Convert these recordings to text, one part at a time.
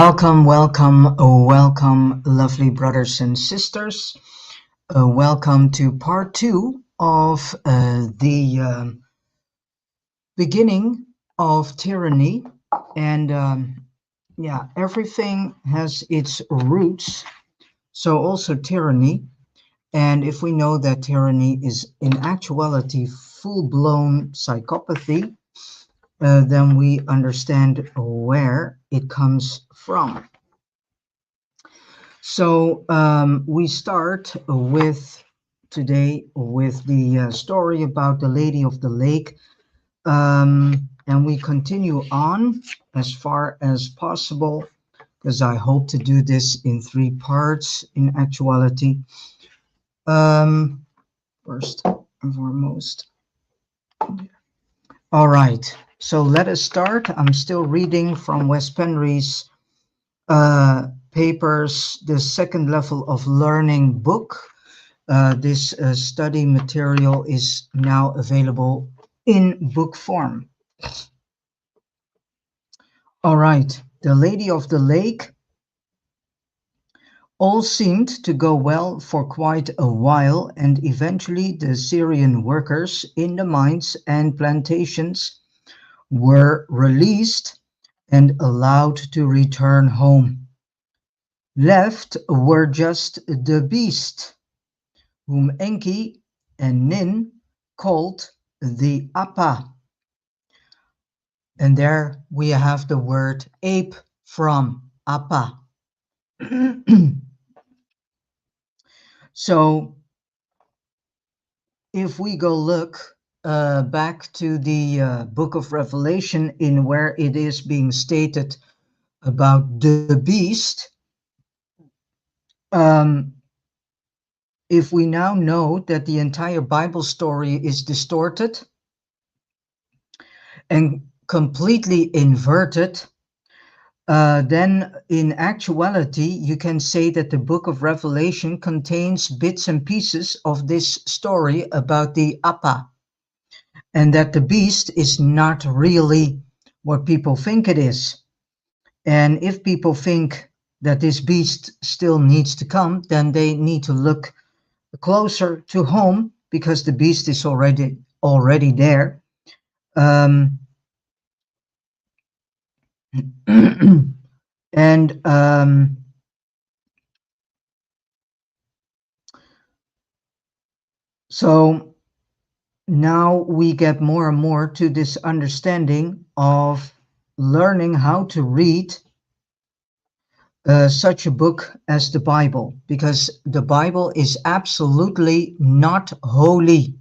Welcome, welcome, welcome, lovely brothers and sisters. Welcome to part two of the beginning of tyranny. And everything has its roots, so also tyranny. And if we know that tyranny is in actuality full-blown psychopathy, then we understand where it comes from. So we start with today with the story about the Lady of the Lake, and we continue on as far as possible, because I hope to do this in 3 parts in actuality. First and foremost. All right, so let us start. I'm still reading from Wes Penre's papers, the second level of learning book. This study material is now available in book form. All right, the Lady of the Lake. All seemed to go well for quite a while, and eventually the Syrian workers in the mines and plantations were released and allowed to return home. Left were just the beast, whom Enki and Nin called the Appa. And there we have the word ape from Appa. So if we go look back to the book of Revelation, in where it is being stated about the beast, if we now know that the entire Bible story is distorted and completely inverted, then in actuality you can say that the book of Revelation contains bits and pieces of this story about the Appa, and that the beast is not really what people think it is. And if people think that this beast still needs to come, then they need to look closer to home, because the beast is already there. And so now we get more and more to this understanding of learning how to read such a book as the Bible, because the Bible is absolutely not holy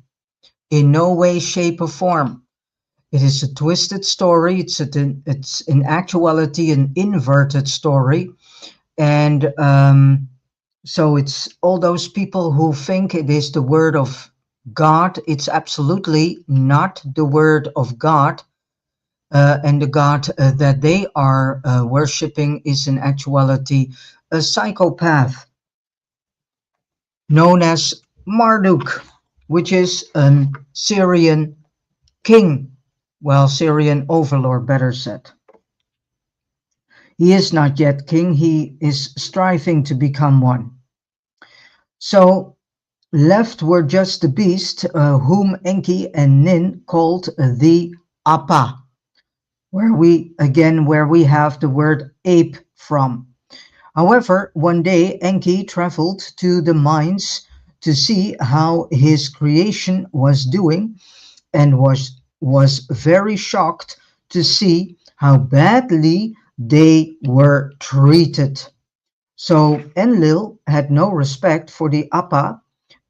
in no way, shape, or form. It is a twisted story. It's in actuality an inverted story. And so it's all those people who think it is the word of God. It's absolutely not the word of God. And the God that they are worshipping is in actuality a psychopath known as Marduk, which is a Syrian king. Well, Syrian overlord, better said. He is not yet king. He is striving to become one. So left were just the beast, whom Enki and Nin called the Appa, where we have the word ape from. However, one day Enki traveled to the mines to see how his creation was doing, and was very shocked to see how badly they were treated. So Enlil had no respect for the Appa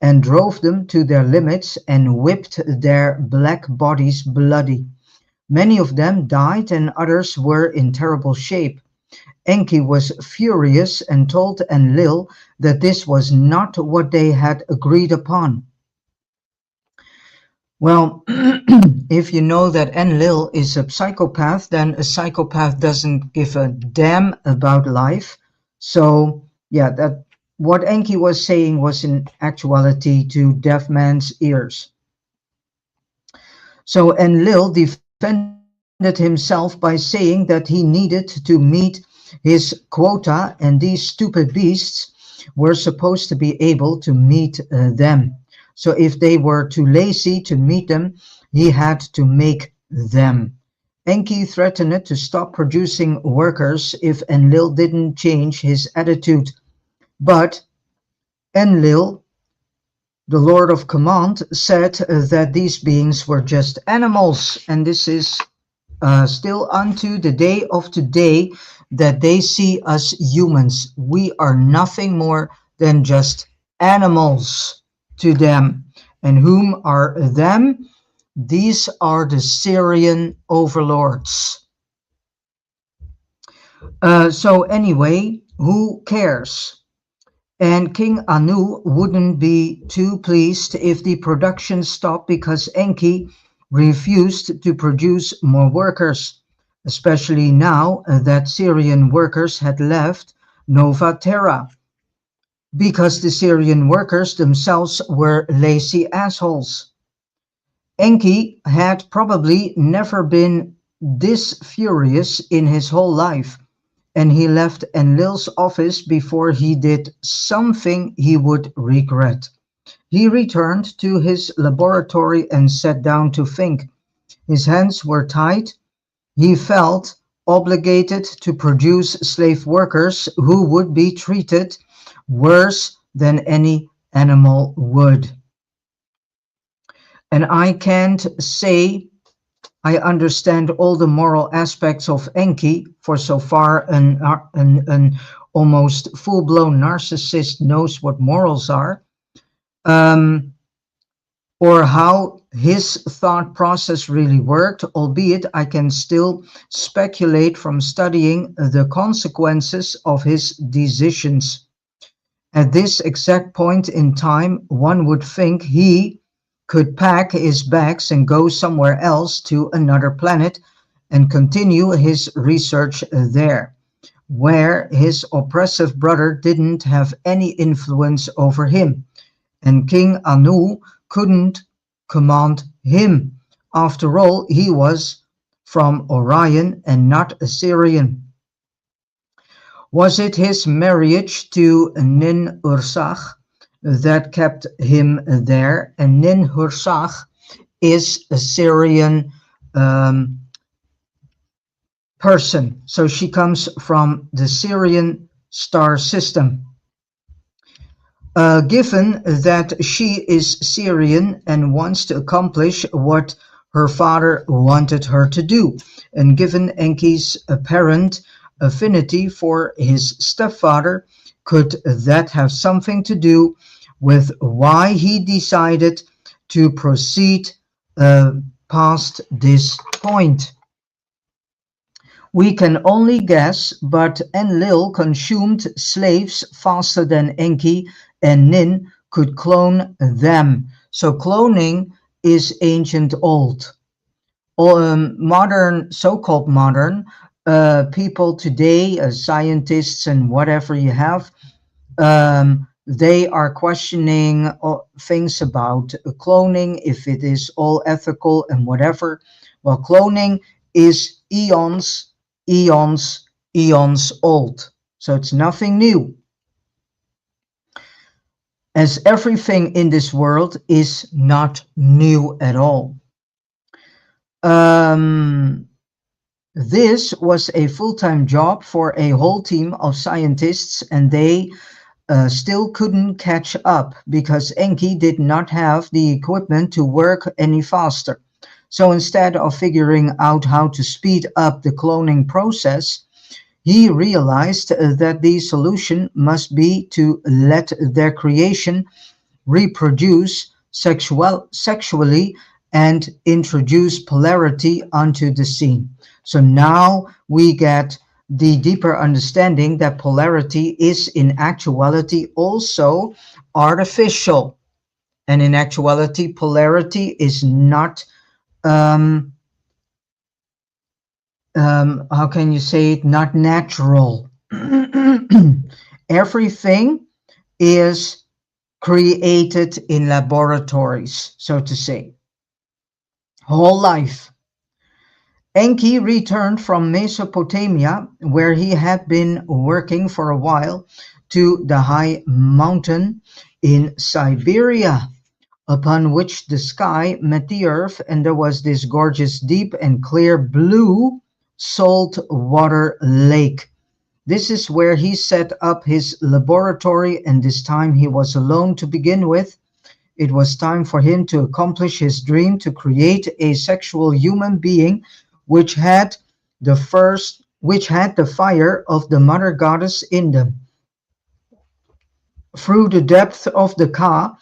and drove them to their limits and whipped their black bodies bloody. Many of them died and others were in terrible shape. Enki was furious and told Enlil that this was not what they had agreed upon. Well, if you know that Enlil is a psychopath, then a psychopath doesn't give a damn about life. So yeah, that what Enki was saying was in actuality to deaf man's ears. So Enlil defended himself by saying that he needed to meet his quota, and these stupid beasts were supposed to be able to meet them. So if they were too lazy to meet them, he had to make them. Enki threatened to stop producing workers if Enlil didn't change his attitude. But Enlil, the Lord of Command, said that these beings were just animals, and this is still unto the day of today that they see us humans. We are nothing more than just animals to them. And whom are them? These are the Syrian overlords. So anyway, who cares? And King Anu wouldn't be too pleased if the production stopped because Enki refused to produce more workers, especially now that Syrian workers had left Nova Terra, because the Syrian workers themselves were lazy assholes. Enki had probably never been this furious in his whole life, and he left Enlil's office before he did something he would regret. He returned to his laboratory and sat down to think. His hands were tied. He felt obligated to produce slave workers who would be treated worse than any animal would. And I can't say I understand all the moral aspects of Enki, for so far an almost full-blown narcissist knows what morals are, or how his thought process really worked, albeit I can still speculate from studying the consequences of his decisions. At this exact point in time, one would think he could pack his bags and go somewhere else to another planet and continue his research there, where his oppressive brother didn't have any influence over him, and King Anu couldn't command him. After all, he was from Orion and not Assyrian. Was it his marriage to Nin-Ursag that kept him there? And Nin-Ursag is a Syrian person. So she comes from the Syrian star system. Given that she is Syrian and wants to accomplish what her father wanted her to do, and given Enki's apparent affinity for his stepfather, could that have something to do with why he decided to proceed past this point? We can only guess, but Enlil consumed slaves faster than Enki and Nin could clone them. So cloning is ancient old. Modern, so-called modern, people today, scientists and whatever you have, they are questioning things about cloning, if it is all ethical and whatever. Well, cloning is eons old. So it's nothing new. As everything in this world is not new at all. This was a full-time job for a whole team of scientists, and they still couldn't catch up because Enki did not have the equipment to work any faster. So instead of figuring out how to speed up the cloning process, he realized that the solution must be to let their creation reproduce sexually and introduce polarity onto the scene. So now we get the deeper understanding that polarity is in actuality also artificial. And in actuality, polarity is not, how can you say it, not natural. Everything is created in laboratories, so to say. Whole life. Enki returned from Mesopotamia, where he had been working for a while, to the high mountain in Siberia, upon which the sky met the earth, and there was this gorgeous deep and clear blue salt water lake. This is where he set up his laboratory, and this time he was alone to begin with. It was time for him to accomplish his dream to create a sexual human being which had the fire of the mother goddess in them. Through the depth of the Ka,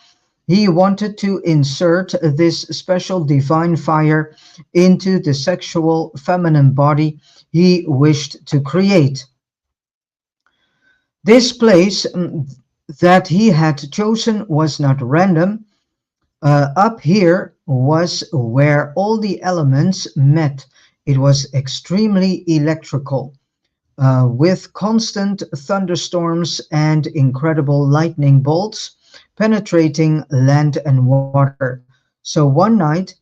he wanted to insert this special divine fire into the sexual feminine body he wished to create. This place that he had chosen was not random. Up here was where all the elements met. It was extremely electrical, with constant thunderstorms and incredible lightning bolts penetrating land and water. So one night,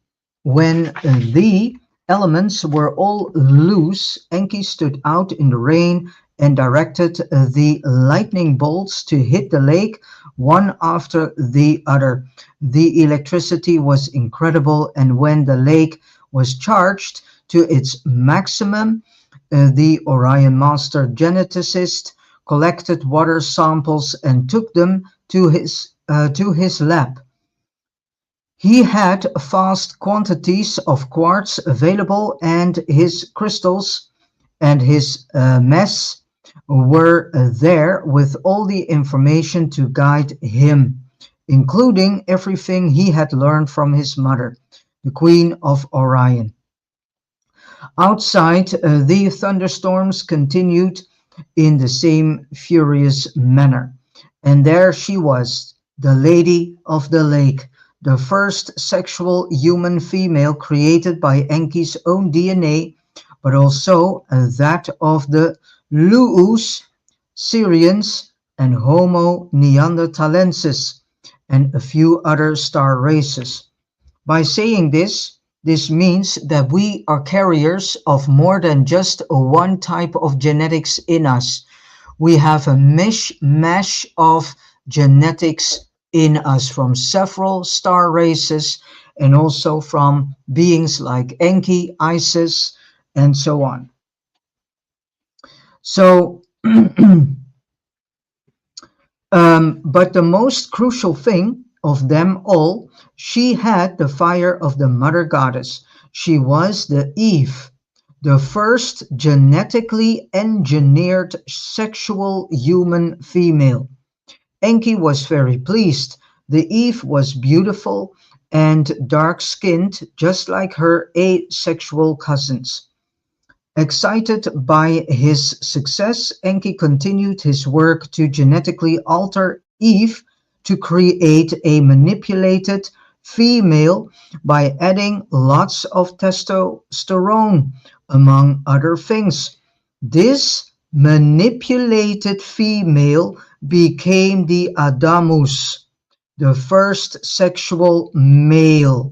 when the elements were all loose, Enki stood out in the rain and directed the lightning bolts to hit the lake one after the other. The electricity was incredible, and when the lake was charged to its maximum, the Orion master geneticist collected water samples and took them to his lab. He had vast quantities of quartz available, and his crystals and his mess were there with all the information to guide him, including everything he had learned from his mother, the Queen of Orion. Outside, the thunderstorms continued in the same furious manner. And there she was, the Lady of the Lake, the first sexual human female created by Enki's own DNA, but also that of the Luus, Syrians, and Homo neanderthalensis, and a few other star races. By saying this means that we are carriers of more than just one type of genetics in us. We have a mishmash of genetics in us from several star races and also from beings like Enki, Isis, and so on. So, but the most crucial thing of them all, she had the fire of the mother goddess. She was the Eve, the first genetically engineered sexual human female. Enki was very pleased. The Eve was beautiful and dark-skinned, just like her asexual cousins. Excited by his success, Enki continued his work to genetically alter Eve to create a manipulated female by adding lots of testosterone, among other things. This manipulated female became the Adamus, the first sexual male.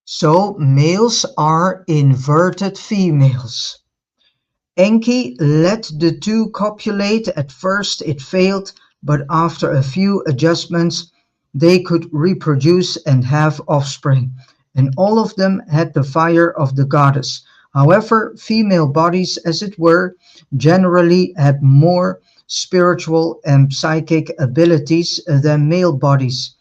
So males are inverted females. Enki let the two copulate. At first it failed, but after a few adjustments they could reproduce and have offspring, and all of them had the fire of the goddess. However, female bodies, as it were, generally had more spiritual and psychic abilities than male bodies,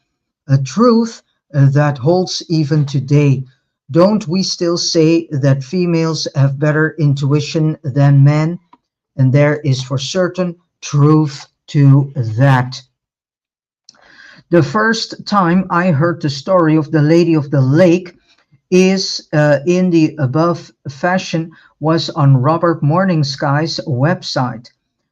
a truth that holds even today. Don't we still say that females have better intuition than men? And there is for certain truth to that. The first time I heard the story of the Lady of the Lake is in the above fashion was on Robert Morningsky's website.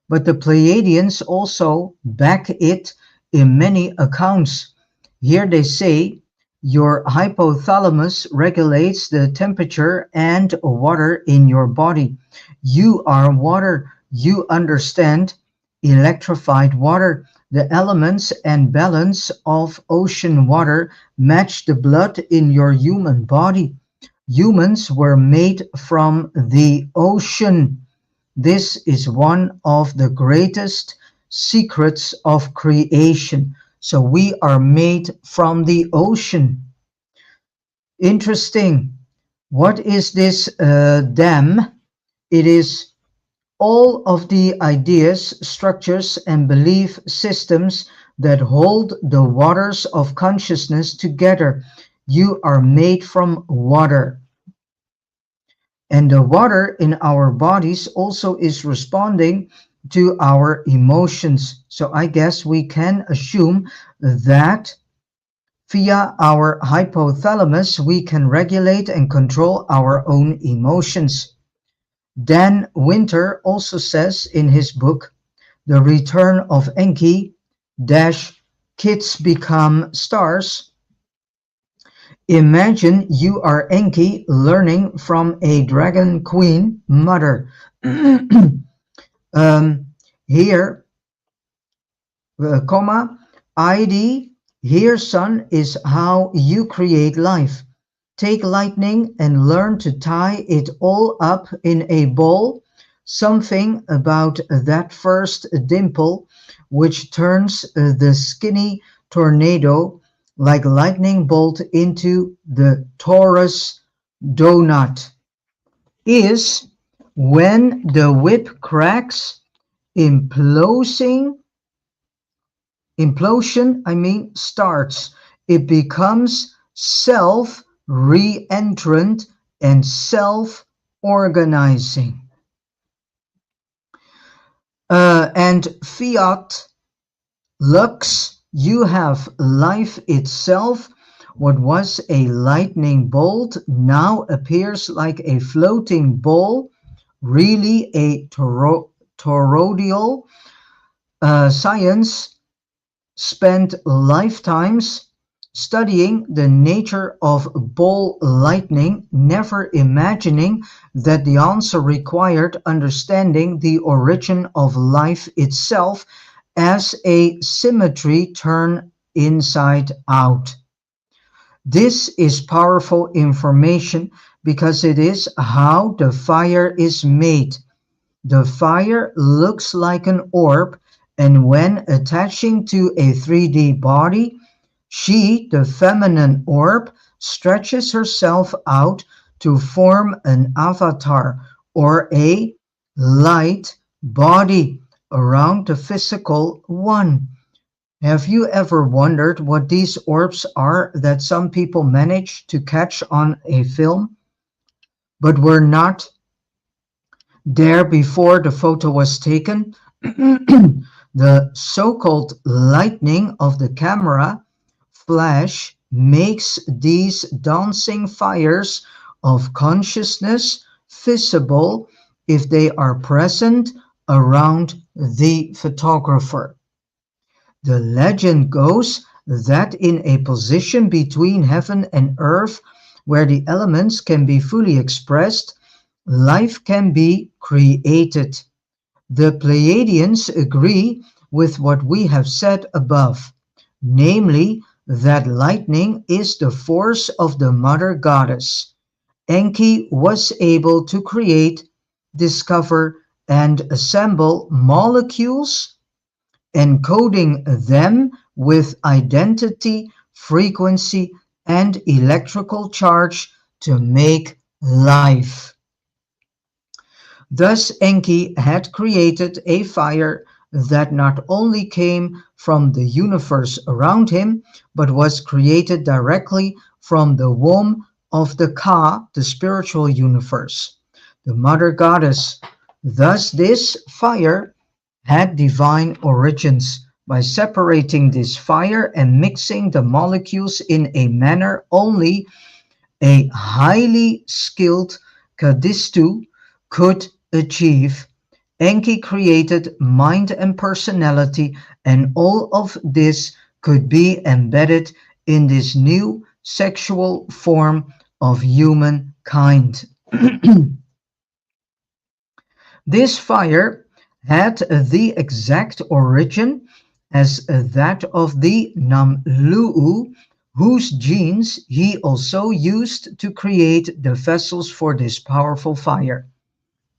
But the Pleiadians also back it in many accounts. Here they say, your hypothalamus regulates the temperature and water in your body. You are water. You understand electrified water. The elements and balance of ocean water match the blood in your human body. Humans were made from the ocean. This is one of the greatest secrets of creation. So we are made from the ocean. Interesting. What is this dam? It is all of the ideas, structures, and belief systems that hold the waters of consciousness together. You are made from water. And the water in our bodies also is responding to our emotions. So I guess we can assume that via our hypothalamus, we can regulate and control our own emotions. Dan Winter also says in his book, The Return of Enki, Kids Become Stars. Imagine you are Enki learning from a dragon queen mother. Here, ID, here son is how you create life. Take lightning and learn to tie it all up in a ball. Something about that first dimple which turns the skinny tornado like lightning bolt into the torus donut is when the whip cracks, implosion starts. It becomes self-reentrant and self-organizing. And fiat lux, you have life itself. What was a lightning bolt now appears like a floating ball, really a toroidal. Science spent lifetimes studying the nature of ball lightning, never imagining that the answer required understanding the origin of life itself as a symmetry turn inside out. This is powerful information because it is how the fire is made. The fire looks like an orb, and when attaching to a 3D body, she, the feminine orb, stretches herself out to form an avatar or a light body around the physical one. Have you ever wondered what these orbs are that some people manage to catch on a film, but were not there before the photo was taken? The so-called lightning of the camera flash makes these dancing fires of consciousness visible if they are present around the photographer. The legend goes that in a position between heaven and earth, where the elements can be fully expressed, life can be created. The Pleiadians agree with what we have said above, namely that lightning is the force of the mother goddess. Enki was able to create, discover, and assemble molecules, encoding them with identity, frequency, and electrical charge to make life. Thus Enki had created a fire that not only came from the universe around him, but was created directly from the womb of the Ka, the spiritual universe, the mother goddess. Thus this fire had divine origins. By separating this fire and mixing the molecules in a manner only a highly skilled Kadistu could achieve, Enki created mind and personality, and all of this could be embedded in this new sexual form of humankind. This fire had the exact origin as that of the Namlu'u, whose genes he also used to create the vessels for this powerful fire.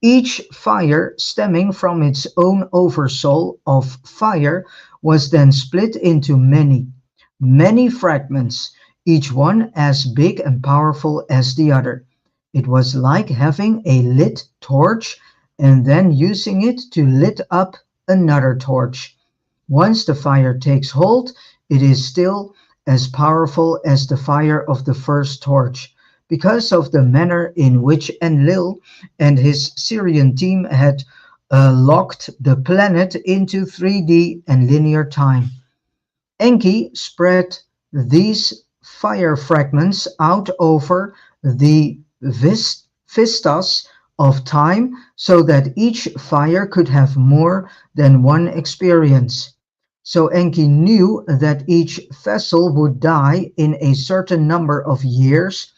Each fire stemming from its own oversoul of fire was then split into many, many fragments, each one as big and powerful as the other. It was like having a lit torch and then using it to lit up another torch. Once the fire takes hold, it is still as powerful as the fire of the first torch, because of the manner in which Enlil and his Syrian team had locked the planet into 3D and linear time. Enki spread these fire fragments out over the vistas of time so that each fire could have more than one experience. So Enki knew that each vessel would die in a certain number of years,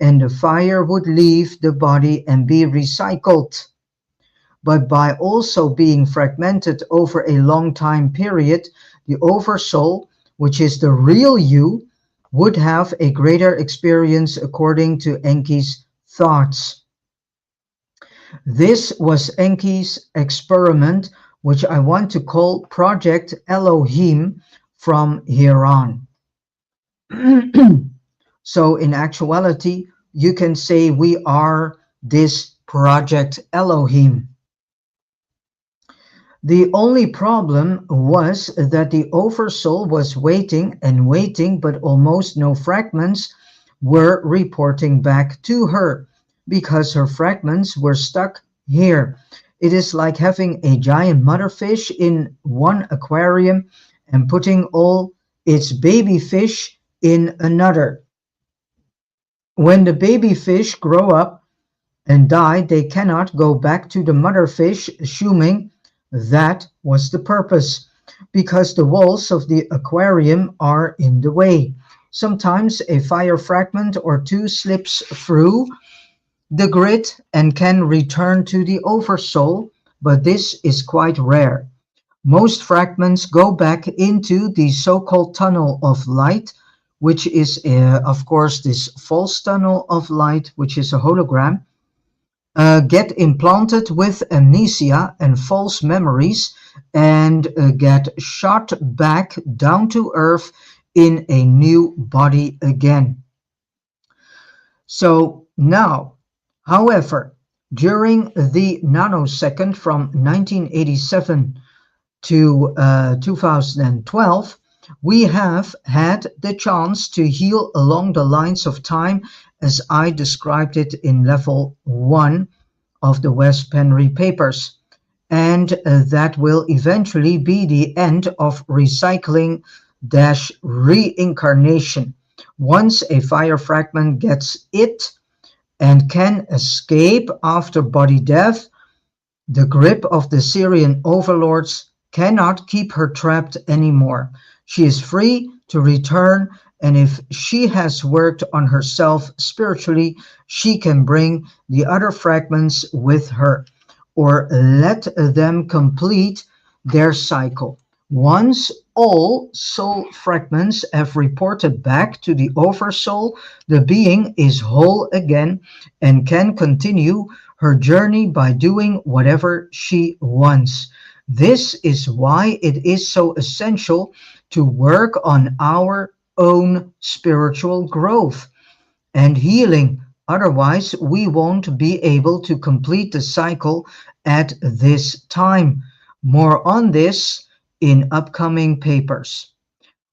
and the fire would leave the body and be recycled. But by also being fragmented over a long time period, the oversoul, which is the real you, would have a greater experience according to Enki's thoughts. This was Enki's experiment, which I want to call Project Elohim from here on. So in actuality, you can say we are this Project Elohim. The only problem was that the oversoul was waiting and waiting, but almost no fragments were reporting back to her, because her fragments were stuck here. It is like having a giant motherfish in one aquarium and putting all its baby fish in another. When the baby fish grow up and die, they cannot go back to the mother fish, assuming that was the purpose, because the walls of the aquarium are in the way. Sometimes a fire fragment or two slips through the grid and can return to the oversoul, but this is quite rare. Most fragments go back into the so-called tunnel of light, which is, of course, this false tunnel of light, which is a hologram, get implanted with amnesia and false memories, and get shot back down to earth in a new body again. So now, however, during the nanosecond from 1987 to 2012, we have had the chance to heal along the lines of time as I described it in level 1 of the Wes Penre papers. And that will eventually be the end of recycling-reincarnation. Once a fire fragment gets it and can escape after body death, the grip of the Syrian overlords cannot keep her trapped anymore. She is free to return, and if she has worked on herself spiritually, she can bring the other fragments with her, or let them complete their cycle. Once all soul fragments have reported back to the oversoul, the being is whole again and can continue her journey by doing whatever she wants. This is why it is so essential to work on our own spiritual growth and healing. Otherwise, we won't be able to complete the cycle at this time. More on this in upcoming papers.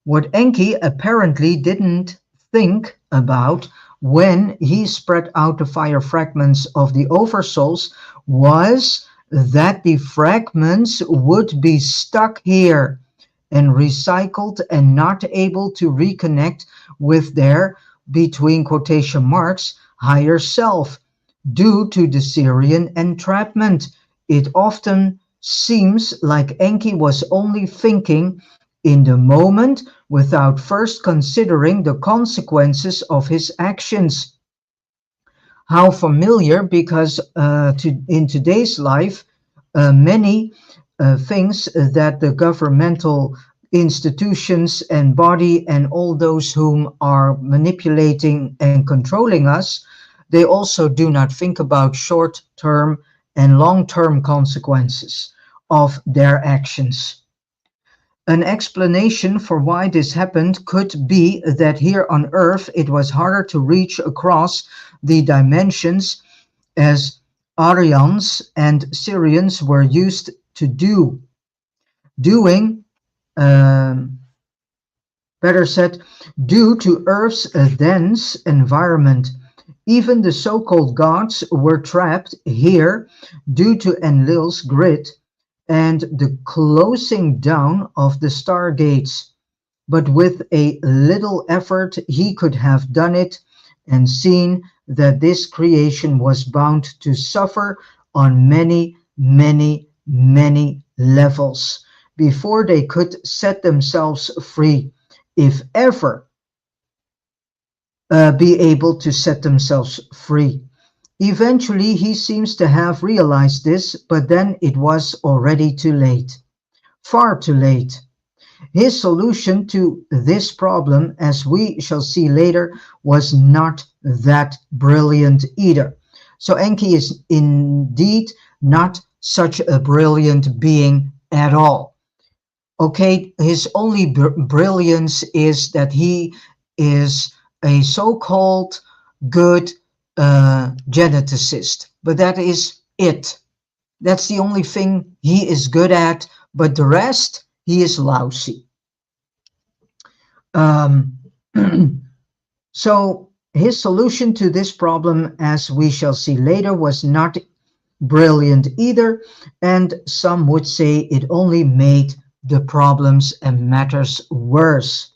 What Enki apparently didn't think about when he spread out the fire fragments of the oversouls was that the fragments would be stuck here and recycled and not able to reconnect with their, between quotation marks, higher self. Due to the Syrian entrapment, it often seems like Enki was only thinking in the moment without first considering the consequences of his actions. How familiar, because in today's life, many things that the governmental institutions and body and all those whom are manipulating and controlling us, they also do not think about short-term and long-term consequences of their actions. An explanation for why this happened could be that here on Earth it was harder to reach across the dimensions as Aryans and Syrians were used to doing, um, better said, due to Earth's dense environment. Even the so-called gods were trapped here due to Enlil's grid and the closing down of the stargates. But with a little effort he could have done it and seen that this creation was bound to suffer on many, many, many levels before they could set themselves free, if ever be able to set themselves free. Eventually he seems to have realized this, but then it was already too late. Far too late. His solution to this problem, as we shall see later, was not that brilliant either. So Enki is indeed not such a brilliant being at all. Okay, his only brilliance is that he is a so-called good geneticist, but that is it. That's the only thing he is good at, but the rest, he is lousy. Um, so his solution to this problem, as we shall see later, was not brilliant either, and some would say it only made the problems and matters worse.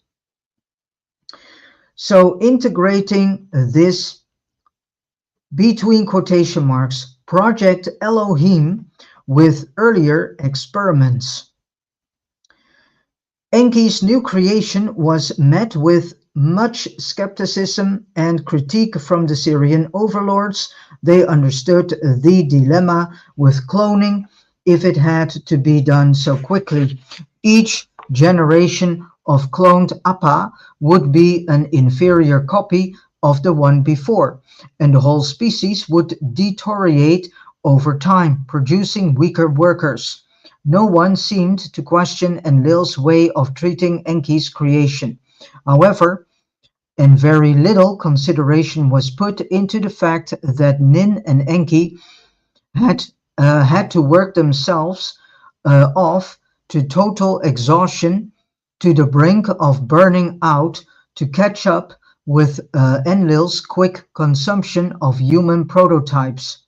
So integrating this between quotation marks Project Elohim with earlier experiments. Enki's new creation was met with much skepticism and critique from the Syrian overlords. They understood the dilemma with cloning if it had to be done so quickly. Each generation of cloned Appa would be an inferior copy of the one before, and the whole species would deteriorate over time, producing weaker workers. No one seemed to question Enlil's way of treating Enki's creation. However, and very little consideration was put into the fact that Nin and Enki had to work themselves off to total exhaustion, to the brink of burning out, to catch up with Enlil's quick consumption of human prototypes.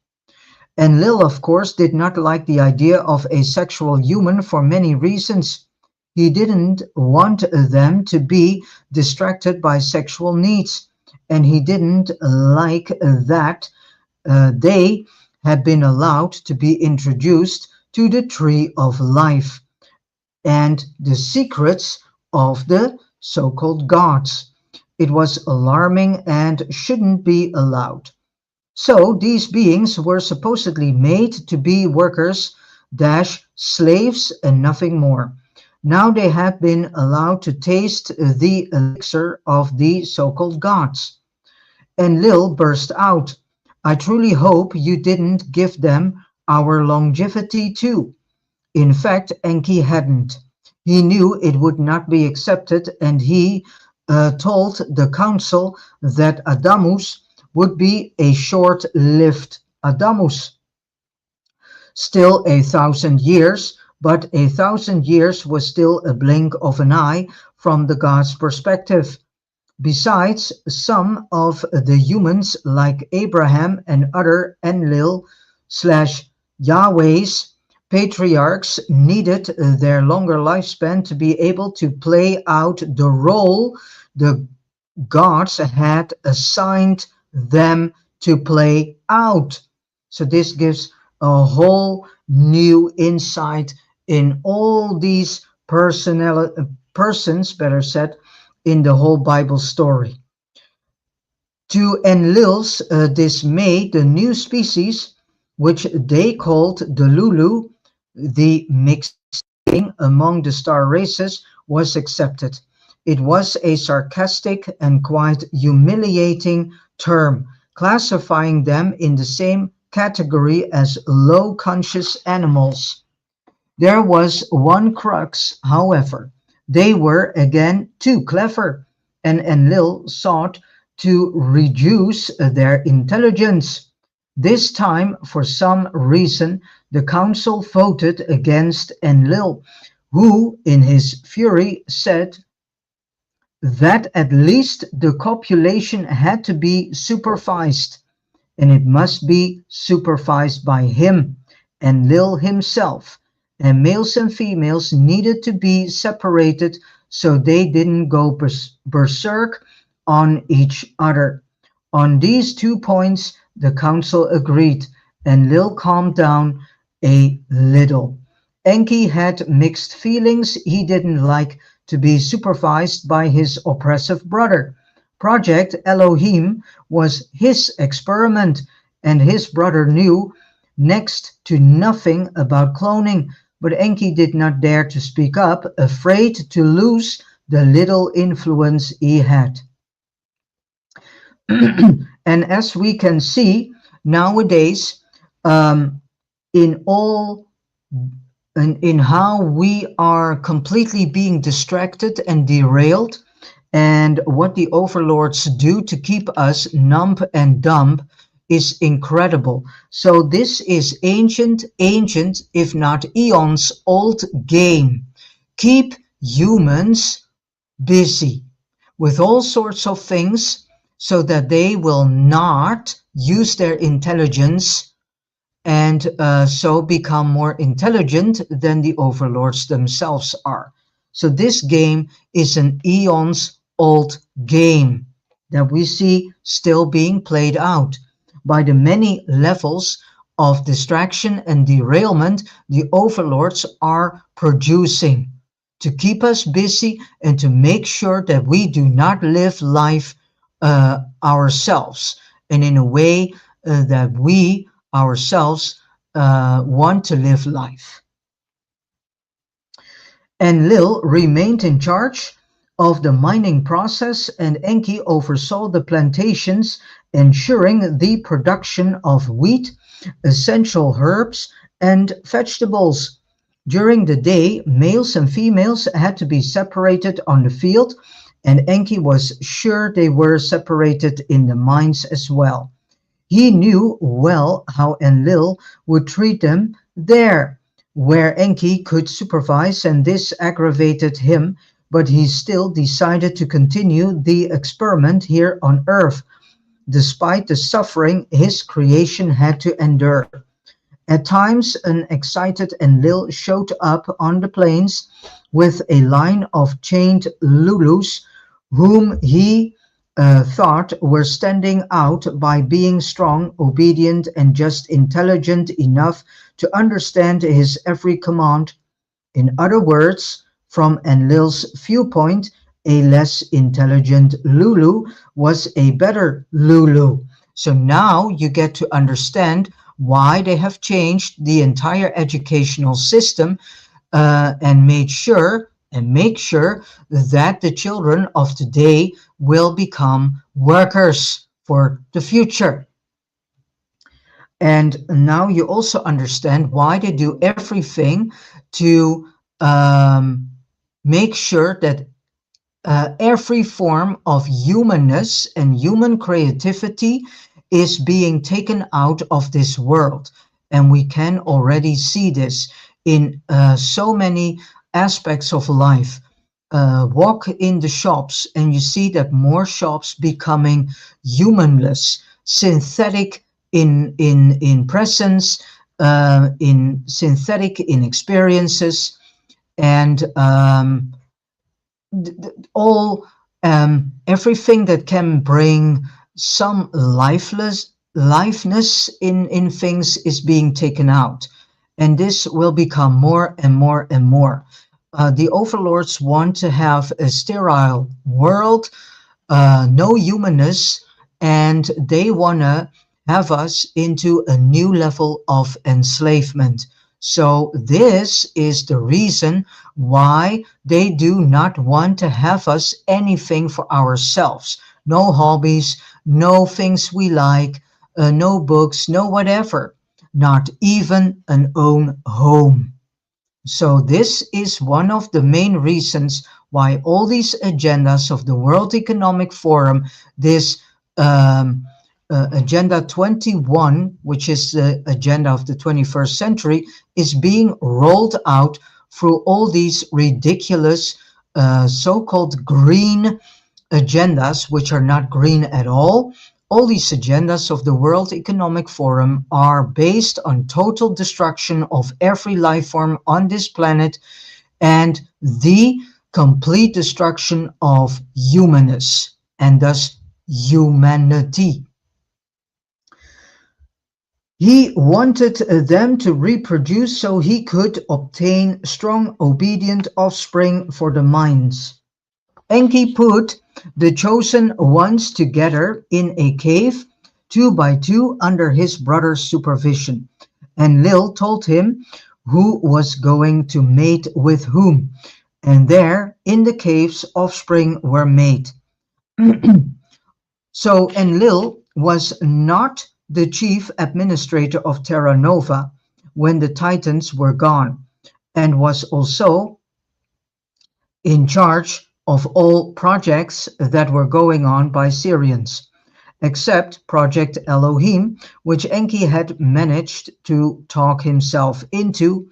Enlil, of course, did not like the idea of a sexual human for many reasons. He didn't want them to be distracted by sexual needs, and he didn't like that they had been allowed to be introduced to the tree of life and the secrets of the so-called gods. It was alarming and shouldn't be allowed. So these beings were supposedly made to be workers - slaves and nothing more. Now they had been allowed to taste the elixir of the so-called gods. Enlil burst out. I truly hope you didn't give them our longevity too. In fact, Enki hadn't. He knew it would not be accepted, and he told the council that Adamus would be a short-lived Adamus. Still 1,000 years, but 1,000 years was still a blink of an eye from the gods' perspective. Besides, some of the humans, like Abraham and other Enlil/Yahweh's patriarchs, needed their longer lifespan to be able to play out the role the gods had assigned them to play out. So this gives a whole new insight in all these persons, better said, in the whole Bible story. To Enlil's dismay, the new species, which they called the Lulu, the mixed being among the star races, was accepted. It was a sarcastic and quite humiliating term, classifying them in the same category as low conscious animals. There was one crux, however. They were again too clever, and Enlil sought to reduce their intelligence. This time, for some reason, the council voted against Enlil, who, in his fury, said that at least the copulation had to be supervised, and it must be supervised by him, Enlil himself, and males and females needed to be separated so they didn't go berserk on each other. On these 2 points, the council agreed, and Lil calmed down a little. Enki had mixed feelings. He didn't like to be supervised by his oppressive brother. Project Elohim was his experiment, and his brother knew next to nothing about cloning, but Enki did not dare to speak up, afraid to lose the little influence he had. And as we can see nowadays, in all in how we are completely being distracted and derailed, and what the overlords do to keep us numb and dumb is incredible. So this is ancient, if not eons old game. Keep humans busy with all sorts of things so that they will not use their intelligence and so become more intelligent than the overlords themselves are. So this game is an eons old game that we see still being played out by the many levels of distraction and derailment the overlords are producing to keep us busy and to make sure that we do not live life ourselves and in a way that we ourselves want to live life. Enlil remained in charge of the mining process, and Enki oversaw the plantations, ensuring the production of wheat, essential herbs, and vegetables. During the day, males and females had to be separated on the field, and Enki was sure they were separated in the mines as well. He knew well how Enlil would treat them there, where Enki could supervise, and this aggravated him, but he still decided to continue the experiment here on Earth, despite the suffering his creation had to endure. At times, an excited Enlil showed up on the plains with a line of chained Lulus, whom he thought were standing out by being strong, obedient, and just intelligent enough to understand his every command. In other words, from Enlil's viewpoint, a less intelligent Lulu was a better Lulu. So now you get to understand why they have changed the entire educational system and make sure that the children of today will become workers for the future. And now you also understand why they do everything to make sure that every form of humanness and human creativity is being taken out of this world. And we can already see this in so many aspects of life. Walk in the shops and you see that more shops becoming humanless, synthetic in presence, in synthetic in experiences, and everything that can bring some liveness in things is being taken out, and this will become more and more and more. The overlords want to have a sterile world, no humanness, and they want to have us into a new level of enslavement. So this is the reason why they do not want to have us anything for ourselves. No hobbies, no things we like, no books, no whatever. Not even an own home. So this is one of the main reasons why all these agendas of the World Economic Forum, this um, Agenda 21, which is the agenda of the 21st century, is being rolled out through all these ridiculous so-called green agendas, which are not green at all. All these agendas of the World Economic Forum are based on total destruction of every life form on this planet and the complete destruction of humanness and thus humanity. He wanted them to reproduce so he could obtain strong, obedient offspring for the minds. Enki put the chosen ones together in a cave, 2 by 2, under his brother's supervision. Enlil told him who was going to mate with whom, and there in the caves offspring were made. So Enlil was not the chief administrator of Terra Nova when the Titans were gone, and was also in charge of all projects that were going on by Syrians, except Project Elohim, which Enki had managed to talk himself into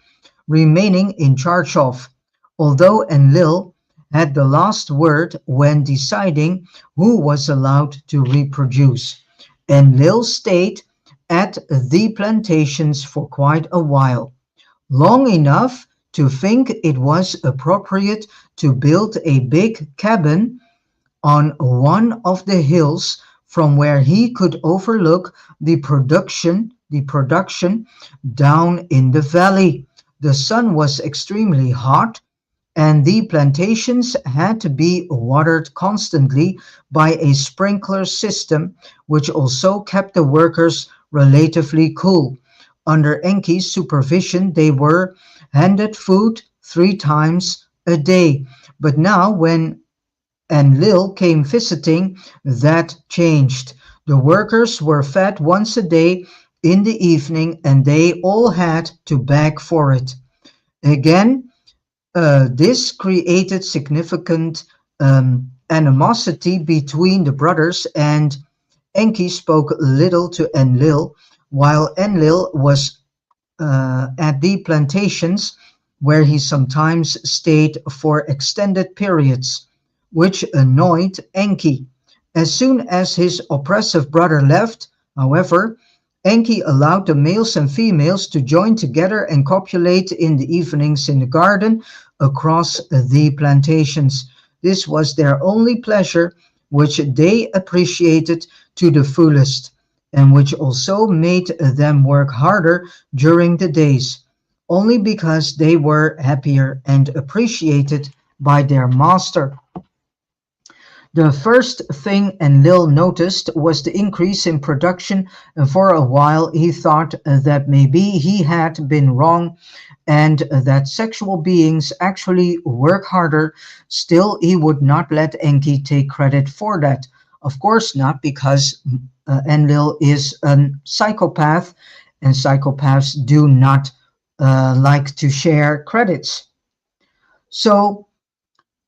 remaining in charge of, although Enlil had the last word when deciding who was allowed to reproduce. Enlil stayed at the plantations for quite a while, long enough to think it was appropriate to build a big cabin on one of the hills from where he could overlook the production down in the valley. The sun was extremely hot, and the plantations had to be watered constantly by a sprinkler system, which also kept the workers relatively cool. Under Enki's supervision, they were handed food 3 times a day. But now, when Enlil came visiting, that changed. The workers were fed once a day in the evening, and they all had to beg for it. Again, this created significant animosity between the brothers, and Enki spoke little to Enlil, while Enlil was at the plantations, where he sometimes stayed for extended periods, which annoyed Enki. As soon as his oppressive brother left, however, Enki allowed the males and females to join together and copulate in the evenings in the garden across the plantations. This was their only pleasure, which they appreciated to the fullest, and which also made them work harder during the days, only because they were happier and appreciated by their master. The first thing Enlil noticed was the increase in production, and for a while he thought that maybe he had been wrong and that sexual beings actually work harder. Still, he would not let Enki take credit for that. Of course not, because Enlil is a psychopath, and psychopaths do not like to share credits. So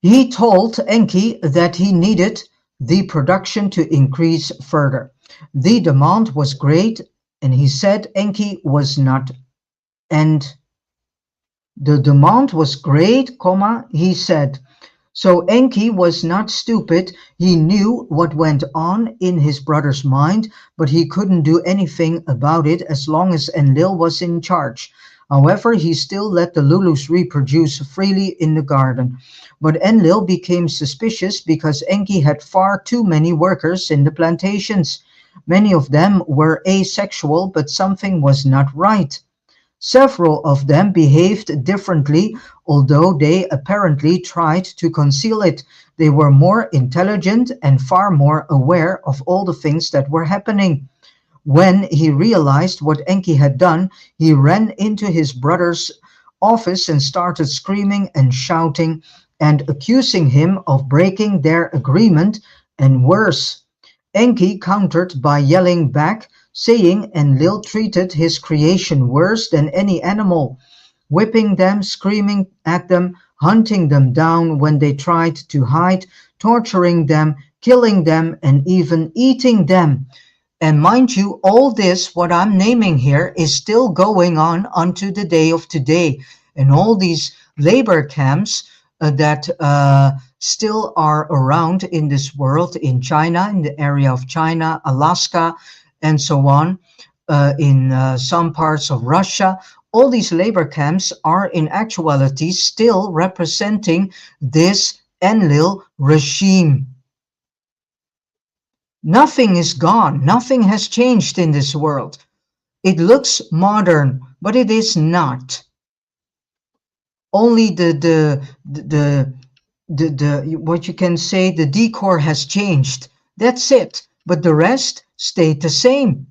he told Enki that he needed the production to increase further. The demand was great, and he said Enki was not, and the demand was great, he said. So Enki was not stupid. He knew what went on in his brother's mind, but he couldn't do anything about it as long as Enlil was in charge. However, he still let the Lulus reproduce freely in the garden. But Enlil became suspicious because Enki had far too many workers in the plantations. Many of them were asexual, but something was not right. Several of them behaved differently, although they apparently tried to conceal it. They were more intelligent and far more aware of all the things that were happening. When he realized what Enki had done, he ran into his brother's office and started screaming and shouting and accusing him of breaking their agreement, and worse. Enki countered by yelling back, saying Enlil treated his creation worse than any animal, whipping them, screaming at them, hunting them down when they tried to hide, torturing them, killing them, and even eating them. And mind you, all this, what I'm naming here, is still going on unto the day of today. And all these labor camps that still are around in this world, in China, in the area of China, Alaska, and so on, in some parts of Russia, all these labor camps are in actuality still representing this Enlil regime. Nothing is gone. Nothing has changed in this world. It looks modern, but it is not. Only the what you can say, the decor has changed. That's it. But the rest stayed the same.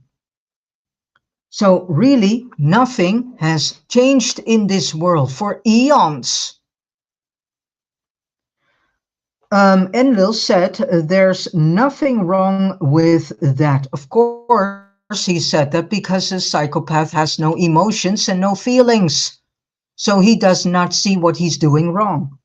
So really, nothing has changed in this world for eons. Enlil said there's nothing wrong with that. Of course, he said that because a psychopath has no emotions and no feelings. So he does not see what he's doing wrong.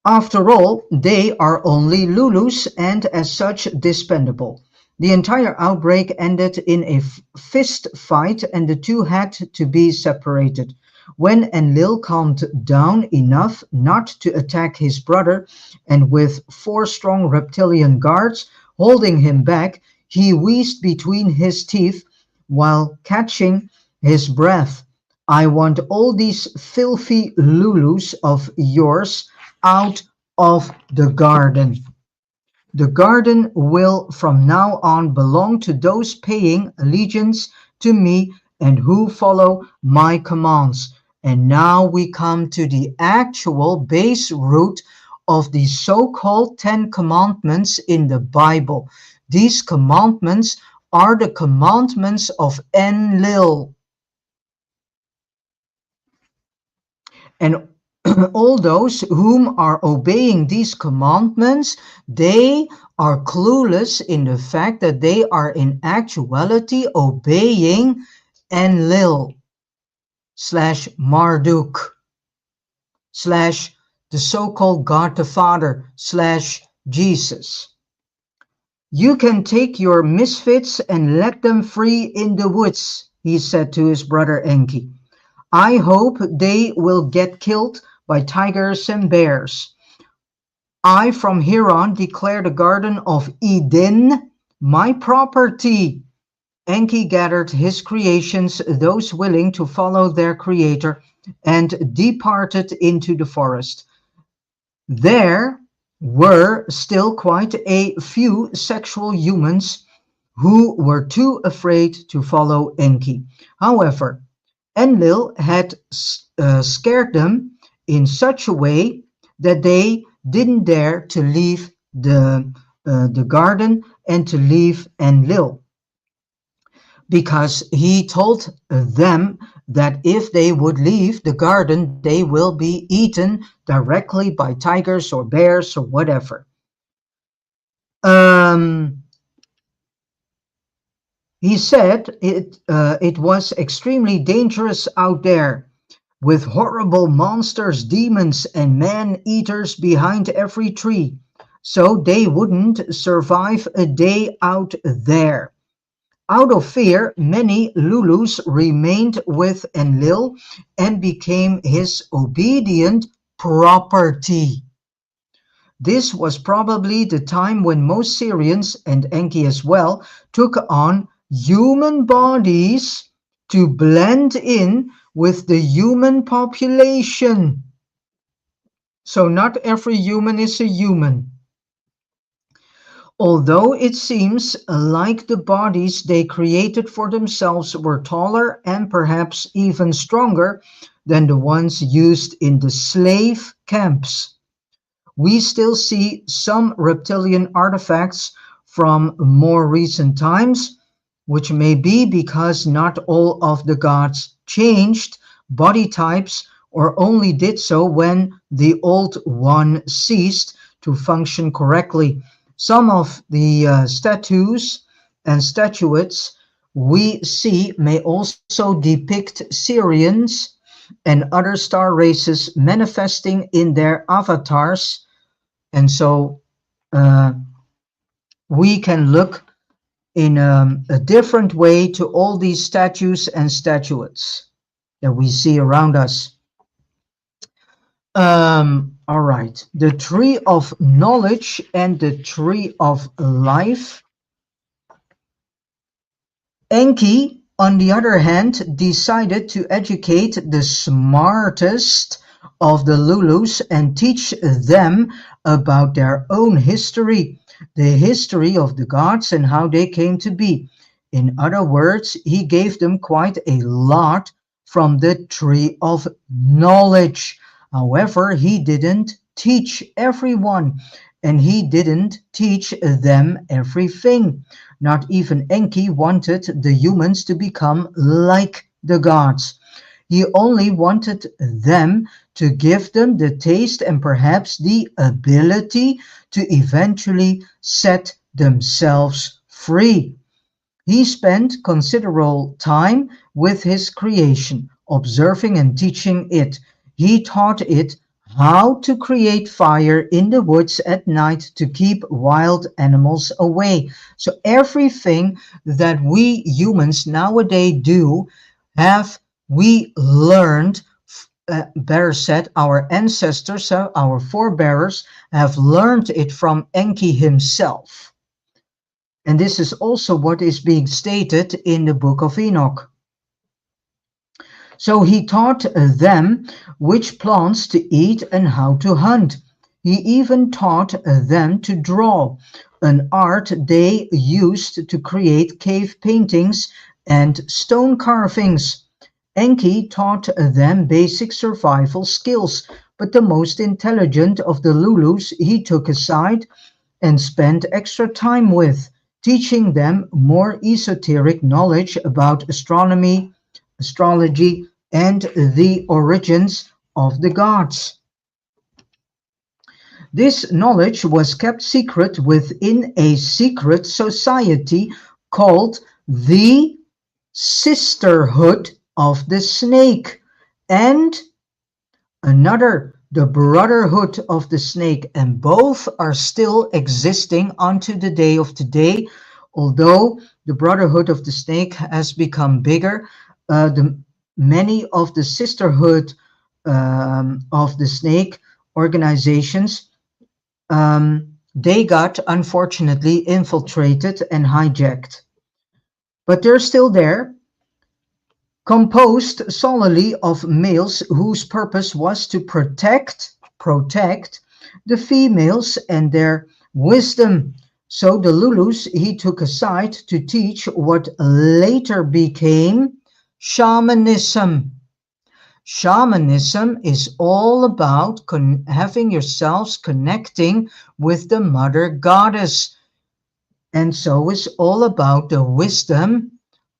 After all, they are only Lulus and as such dispendable. The entire outbreak ended in a fist fight and the two had to be separated. When Enlil calmed down enough not to attack his brother, and with 4 strong reptilian guards holding him back, he wheezed between his teeth while catching his breath. I want all these filthy Lulus of yours out of the garden. The garden will from now on belong to those paying allegiance to me and who follow my commands. And now we come to the actual base root of the so-called 10 commandments in the Bible. These commandments are the commandments of Enlil. And all those whom are obeying these commandments, they are clueless in the fact that they are in actuality obeying Enlil / Marduk / the so-called God the Father / Jesus. You can take your misfits and let them free in the woods, he said to his brother Enki. I hope they will get killed by tigers and bears. I from here on declare the Garden of Eden my property. Enki gathered his creations, those willing to follow their creator, and departed into the forest. There were still quite a few sexual humans who were too afraid to follow Enki. However, Enlil had scared them in such a way that they didn't dare to leave the garden and to leave Enlil, because he told them that if they would leave the garden, they will be eaten directly by tigers or bears or whatever. He said it was extremely dangerous out there, with horrible monsters, demons, and man-eaters behind every tree, so they wouldn't survive a day out there. Out of fear, many Lulus remained with Enlil and became his obedient property. This was probably the time when most Syrians, and Enki as well, took on human bodies to blend in with the human population. So not every human is a human. Although it seems like the bodies they created for themselves were taller and perhaps even stronger than the ones used in the slave camps, we still see some reptilian artifacts from more recent times, which may be because not all of the gods changed body types or only did so when the old one ceased to function correctly. Some of the statues and statuettes we see may also depict Syrians and other star races manifesting in their avatars. And so uh, we can look in a different way to all these statues and statuettes that we see around us. All right, the tree of knowledge and the tree of life. Enki, on the other hand, decided to educate the smartest of the Lulus and teach them about their own history, the history of the gods and how they came to be. In other words, he gave them quite a lot from the tree of knowledge. However, he didn't teach everyone, and he didn't teach them everything. Not even Enki wanted the humans to become like the gods. He only wanted them to give them the taste and perhaps the ability to eventually set themselves free. He spent considerable time with his creation, observing and teaching it. He taught it how to create fire in the woods at night to keep wild animals away. So everything that we humans nowadays do have we learned, better said, our ancestors, our forebears have learned it from Enki himself. And this is also what is being stated in the book of Enoch. So he taught them which plants to eat and how to hunt. He even taught them to draw, an art they used to create cave paintings and stone carvings. Enki taught them basic survival skills, but the most intelligent of the Lulus he took aside and spent extra time with, teaching them more esoteric knowledge about astronomy, astrology, and the origins of the gods. This knowledge was kept secret within a secret society called the Sisterhood of the Snake, and another, the Brotherhood of the Snake, and both are still existing unto the day of today, although the Brotherhood of the Snake has become bigger. Many of the Sisterhood of the Snake organizations, they got unfortunately infiltrated and hijacked. But they're still there, composed solely of males whose purpose was to protect the females and their wisdom. So the Lulus he took aside to teach what later became shamanism. Shamanism is all about having yourselves connecting with the mother goddess. And so it's all about the wisdom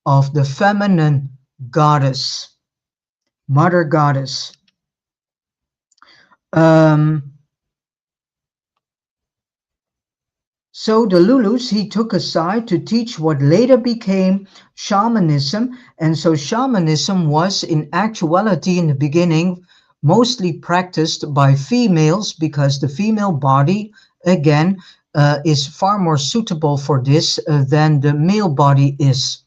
of the feminine goddess, mother goddess. So the Lulus he took aside to teach what later became shamanism. And so shamanism was in actuality in the beginning mostly practiced by females, because the female body, again, is far more suitable for this than the male body is.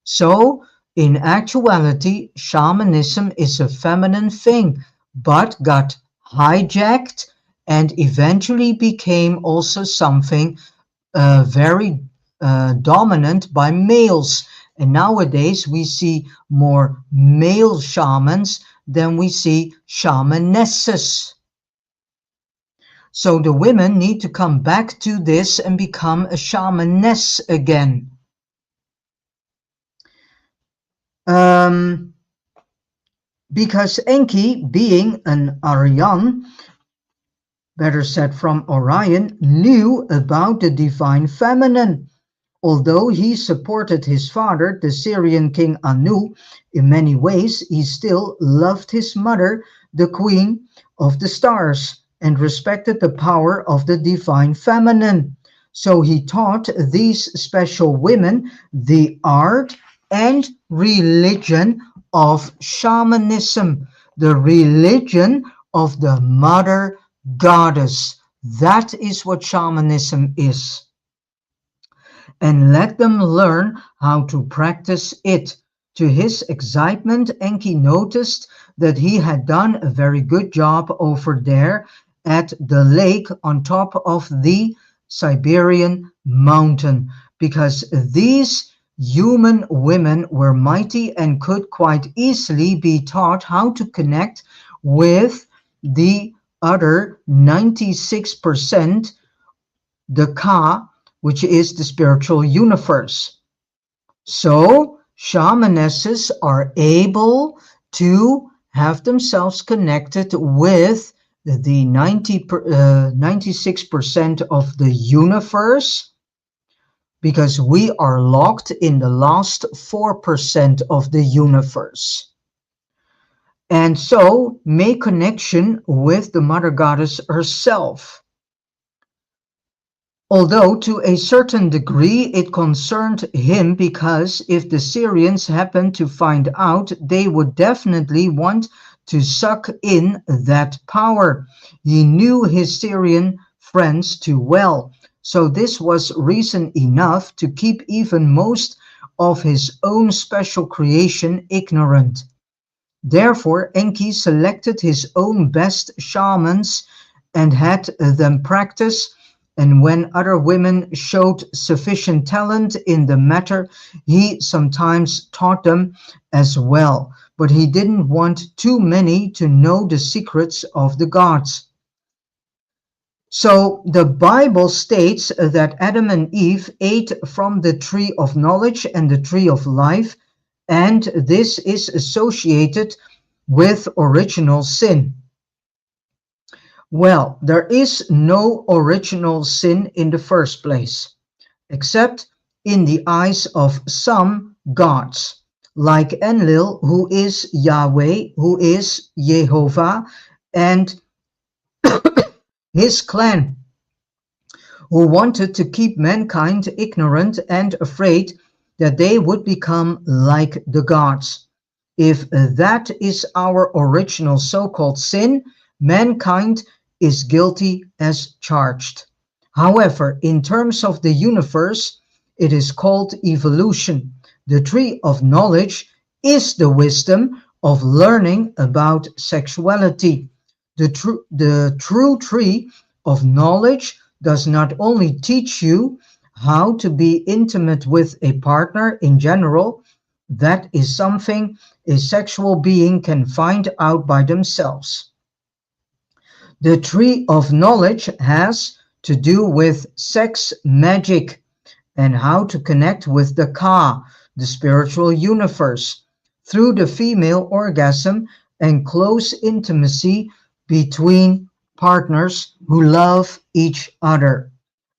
So in actuality, shamanism is a feminine thing, but got hijacked and eventually became also something very dominant by males. And nowadays we see more male shamans than we see shamanesses. So the women need to come back to this and become a shamaness again. Because Enki, being an Aryan, better said from Orion, knew about the divine feminine, Although he supported his father, the Syrian king Anu, in many ways, he still loved his mother, the queen of the stars, and respected the power of the divine feminine. So he taught these special women the art and religion of shamanism, the religion of the mother goddess. That is what shamanism is. And let them learn how to practice it. To his excitement, Enki noticed that he had done a very good job over there at the lake on top of the Siberian mountain, because these human women were mighty and could quite easily be taught how to connect with the other 96%, the Ka, which is the spiritual universe. So shamanesses are able to have themselves connected with the 96% of the universe, because we are locked in the last 4% of the universe. And so make connection with the Mother Goddess herself. Although to a certain degree it concerned him, because if the Syrians happened to find out, they would definitely want to suck in that power. He knew his Syrian friends too well, so this was reason enough to keep even most of his own special creation ignorant. Therefore, Enki selected his own best shamans and had them practice, and when other women showed sufficient talent in the matter, he sometimes taught them as well. But he didn't want too many to know the secrets of the gods. So the Bible states that Adam and Eve ate from the tree of knowledge and the tree of life, and this is associated with original sin. Well, there is no original sin in the first place, except in the eyes of some gods, like Enlil, who is Yahweh, who is Jehovah, and his clan, who wanted to keep mankind ignorant and afraid that they would become like the gods. If that is our original so-called sin, mankind is guilty as charged. However, in terms of the universe, it is called evolution. The tree of knowledge is the wisdom of learning about sexuality. The true tree of knowledge does not only teach you how to be intimate with a partner in general. That is something a sexual being can find out by themselves. The tree of knowledge has to do with sex magic and how to connect with the Ka, the spiritual universe, through the female orgasm and close intimacy between partners who love each other,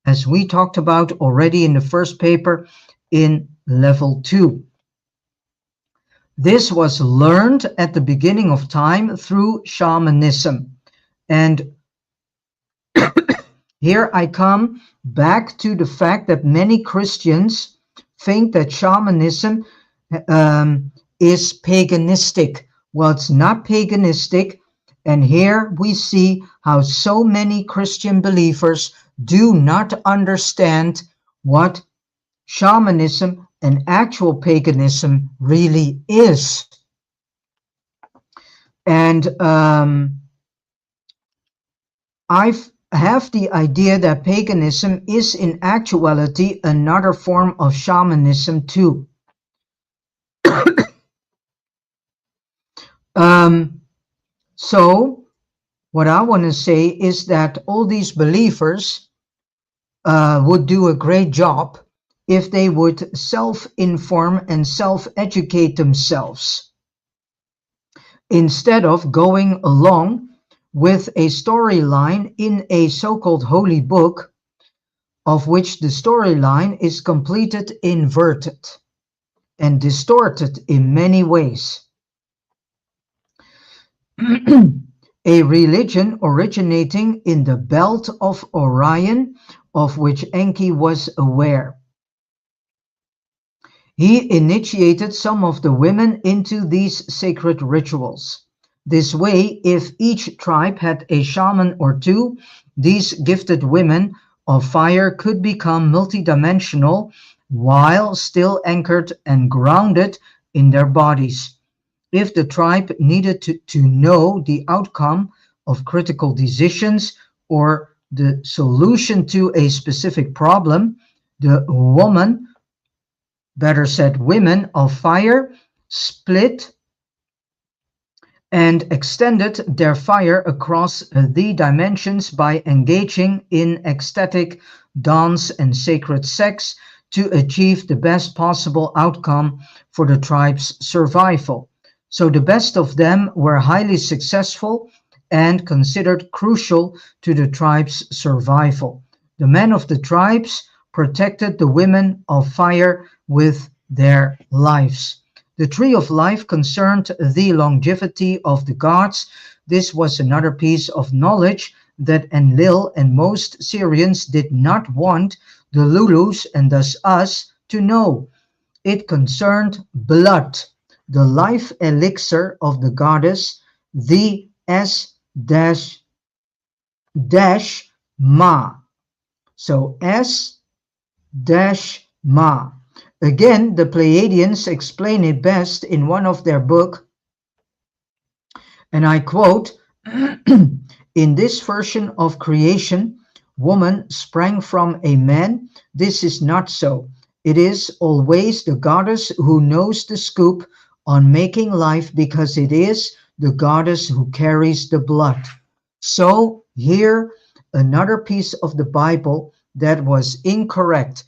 as we talked about already in the first paper in level 2. This was learned at the beginning of time through shamanism. And here I come back to the fact that many Christians think that shamanism is paganistic. Well, it's not paganistic. And here we see how so many Christian believers do not understand what shamanism and actual paganism really is. And I have the idea that paganism is in actuality another form of shamanism too. So what I want to say is that all these believers would do a great job if they would self-inform and self-educate themselves, instead of going along with a storyline in a so-called holy book of which the storyline is completed inverted and distorted in many ways. A religion originating in the belt of Orion, of which Enki was aware. He initiated some of the women into these sacred rituals. This way, if each tribe had a shaman or two, these gifted women of fire could become multidimensional while still anchored and grounded in their bodies. If the tribe needed to know the outcome of critical decisions or the solution to a specific problem, the woman, better said women of fire, split and extended their fire across the dimensions by engaging in ecstatic dance and sacred sex to achieve the best possible outcome for the tribe's survival. So the best of them were highly successful and considered crucial to the tribe's survival. The men of the tribes protected the women of fire with their lives. The tree of life concerned the longevity of the gods. This was another piece of knowledge that Enlil and most Syrians did not want the Lulus and thus us to know. It concerned blood, the life elixir of the goddess, the S-Ma. So S-Ma. Again, the Pleiadians explain it best in one of their books, and I quote, "In this version of creation, woman sprang from a man. This is not so. It is always the goddess who knows the scoop on making life because it is the goddess who carries the blood." So here, another piece of the Bible that was incorrect.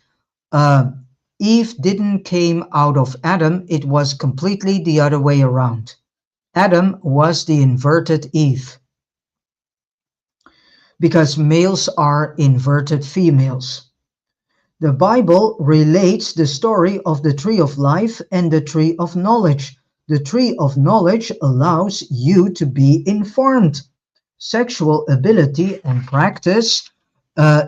Eve didn't came out of Adam, it was completely the other way around. Adam was the inverted Eve, because males are inverted females. The Bible relates the story of the tree of life and the tree of knowledge. The tree of knowledge allows you to be informed. Sexual ability and practice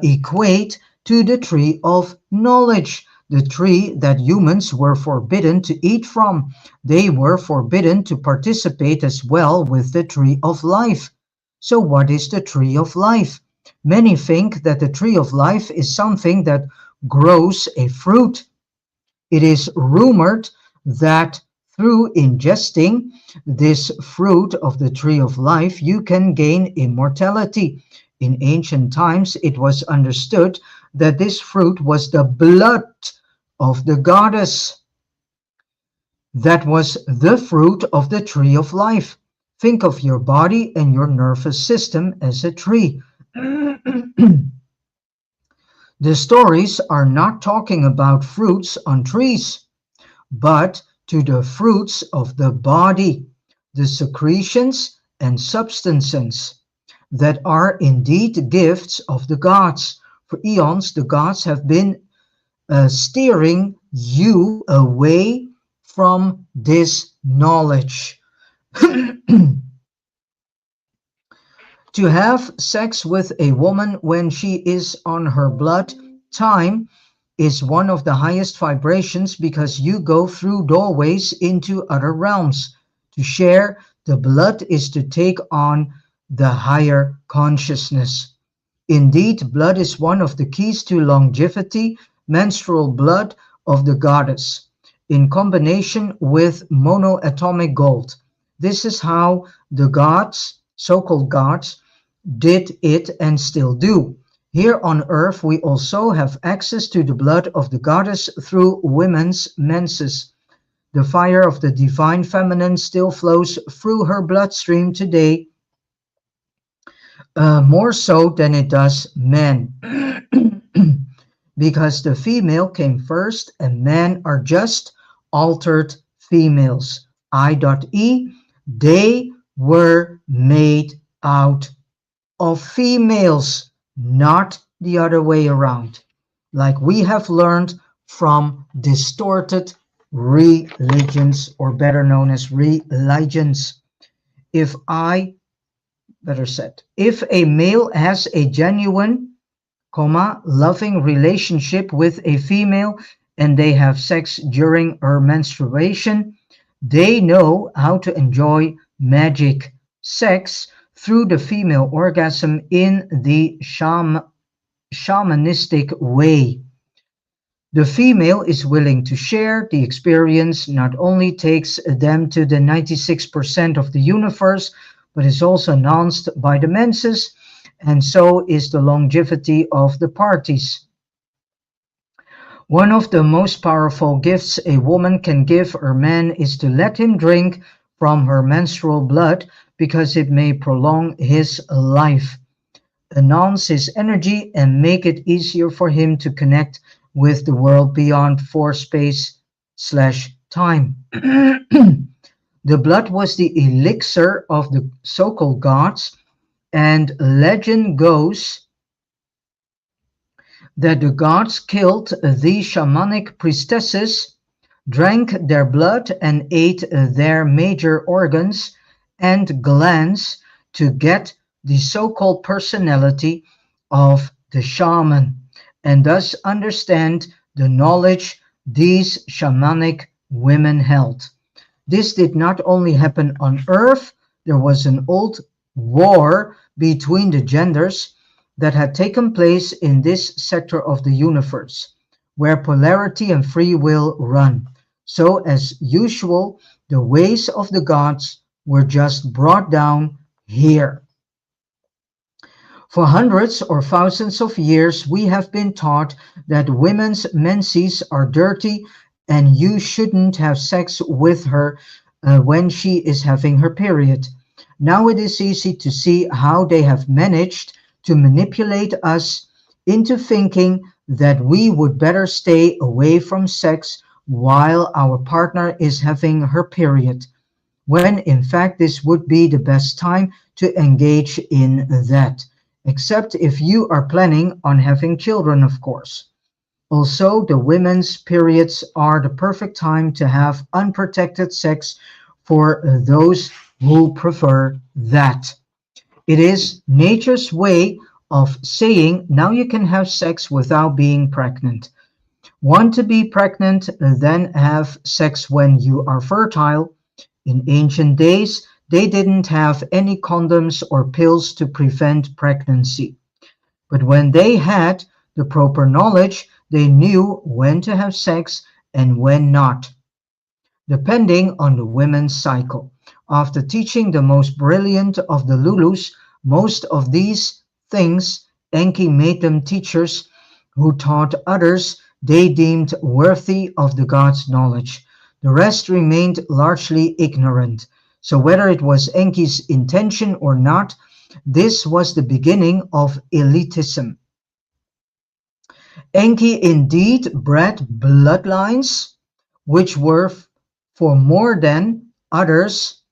equate to the tree of knowledge, the tree that humans were forbidden to eat from. They were forbidden to participate as well with the tree of life. So what is the tree of life? Many think that the tree of life is something that grows a fruit. It is rumored that through ingesting this fruit of the tree of life, you can gain immortality. In ancient times, it was understood that this fruit was the blood of the goddess. That was the fruit of the tree of life. Think of your body and your nervous system as a tree. The stories are not talking about fruits on trees, but to the fruits of the body, the secretions and substances that are indeed gifts of the gods. For eons, the gods have been steering you away from this knowledge. To have sex with a woman when she is on her blood time is one of the highest vibrations because you go through doorways into other realms. To share the blood is to take on the higher consciousness. Indeed, blood is one of the keys to longevity, menstrual blood of the goddess, in combination with monoatomic gold. This is how the gods, so-called gods, did it and still do. Here on earth, we also have access to the blood of the goddess through women's menses. The fire of the divine feminine still flows through her bloodstream today, more so than it does men. Because the female came first and men are just altered females. I.E. They were made out of females, not the other way around. like we have learned from distorted religions, or better known as religions. If I, better said, if a male has a genuine, loving relationship with a female and they have sex during her menstruation, they know how to enjoy magic sex through the female orgasm in the shamanistic way. The female is willing to share the experience, not only takes them to the 96% of the universe, but is also announced by the menses, and so is the longevity of the parties. One of the most powerful gifts a woman can give her man is to let him drink from her menstrual blood, because it may prolong his life, enhance his energy, and make it easier for him to connect with the world beyond four space/time. The blood was the elixir of the so-called gods, and legend goes that the gods killed the shamanic priestesses, drank their blood, and ate their major organs and glands to get the so-called personality of the shaman, and thus understand the knowledge these shamanic women held. This did not only happen on Earth, there was an old war between the genders that had taken place in this sector of the universe, where polarity and free will run. So, as usual, the ways of the gods were just brought down here. For hundreds or thousands of years, we have been taught that women's menses are dirty and you shouldn't have sex with her when she is having her period. Now it is easy to see how they have managed to manipulate us into thinking that we would better stay away from sex while our partner is having her period, when in fact this would be the best time to engage in that, except if you are planning on having children, of course. Also, the women's periods are the perfect time to have unprotected sex for those who prefer that. It is nature's way of saying now you can have sex without being pregnant. Want to be pregnant, then have sex when you are fertile. In ancient days, they didn't have any condoms or pills to prevent pregnancy. But when they had the proper knowledge, they knew when to have sex and when not, depending on the women's cycle. After teaching the most brilliant of the Lulus most of these things, Enki made them teachers who taught others they deemed worthy of the gods' knowledge. The rest remained largely ignorant. So whether it was Enki's intention or not, this was the beginning of elitism. Enki indeed bred bloodlines which were for more than others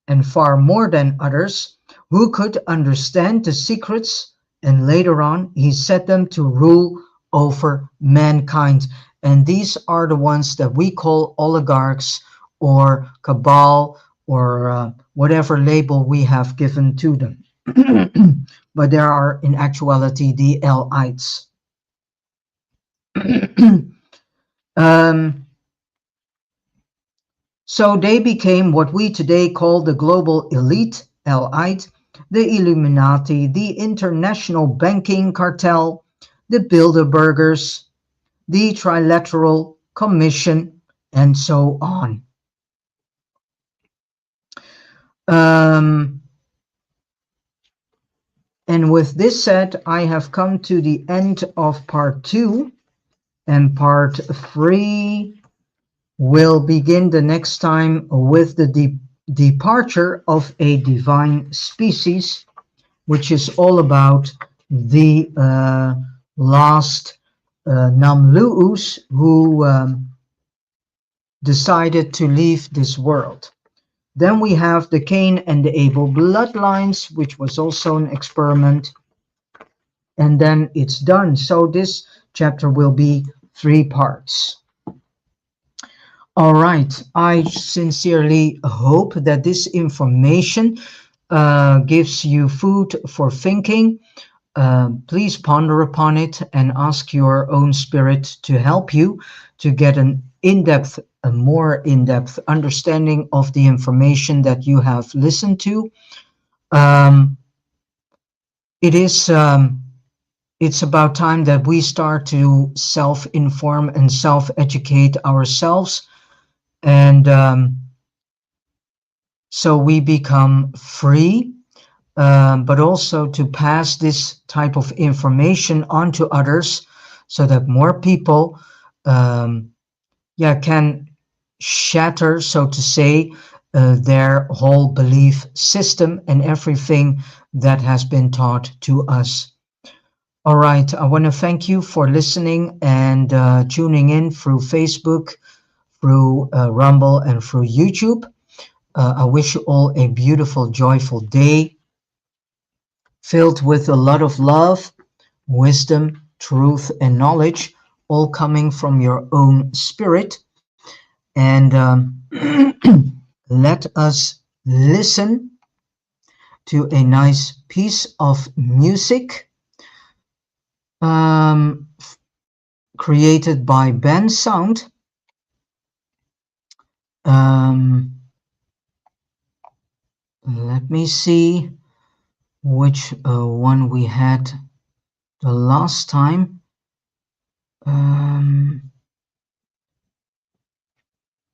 and far more than others who could understand the secrets, and later on he set them to rule over mankind. And these are the ones that we call oligarchs or cabal or whatever label we have given to them. But there are in actuality the elites. So they became what we today call the global elite, elite, the Illuminati, the international banking cartel, the Bilderbergers, the Trilateral Commission, and so on. And with this said, I have come to the end of part 2, and part 3 will begin the next time with the departure of a divine species, which is all about the last Namlu'us who decided to leave this world. Then we have the Cain and the Abel bloodlines, which was also an experiment. And then it's done. So this chapter will be 3 parts. All right, I sincerely hope that this information gives you food for thinking. Please ponder upon it and ask your own spirit to help you to get a more in-depth understanding of the information that you have listened to. Um, it's about time that we start to self-inform and self-educate ourselves, and so we become free, but also to pass this type of information on to others so that more people can shatter, so to say, their whole belief system and everything that has been taught to us. All right, I want to thank you for listening and tuning in through Facebook, through Rumble, and through YouTube. I wish you all a beautiful, joyful day filled with a lot of love, wisdom, truth, and knowledge, all coming from your own spirit. And let us listen to a nice piece of music created by Ben Sound. Let me see which one we had the last time.